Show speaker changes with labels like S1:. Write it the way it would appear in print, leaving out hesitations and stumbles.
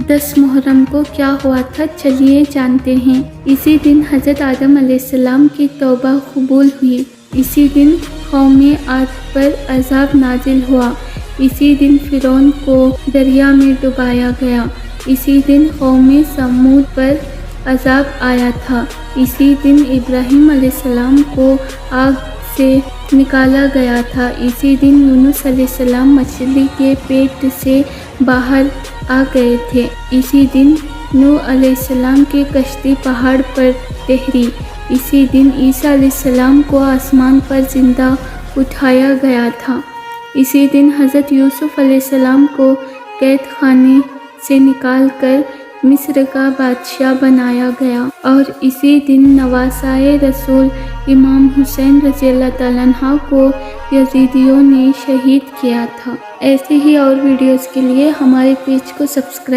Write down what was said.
S1: 10 محرم کو کیا ہوا تھا، چلیے جانتے ہیں۔ اسی دن حضرت آدم علیہ السلام کی توبہ قبول ہوئی۔ اسی دن قوم عاد پر عذاب نازل ہوا۔ اسی دن فرعون کو دریا میں ڈبایا گیا۔ اسی دن قوم سمود پر عذاب آیا تھا۔ اسی دن ابراہیم علیہ السلام کو آگ سے نکالا گیا تھا۔ اسی دن یونس علیہ السلام مچھلی کے پیٹ سے باہر آ گئے تھے۔ اسی دن نوح علیہ السلام کی کشتی پہاڑ پر ٹھہری۔ اسی دن عیسیٰ علیہ السلام کو آسمان پر زندہ اٹھایا گیا تھا۔ اسی دن حضرت یوسف علیہ السلام کو قید خانے سے نکال کر مصر کا بادشاہ بنایا گیا، اور اسی دن نواسۂ رسول امام حسین رضی اللہ تعالیٰ عنہ کو یزیدیوں نے شہید کیا تھا۔ ایسے ہی اور ویڈیوز کے لیے ہمارے پیج کو سبسکرائب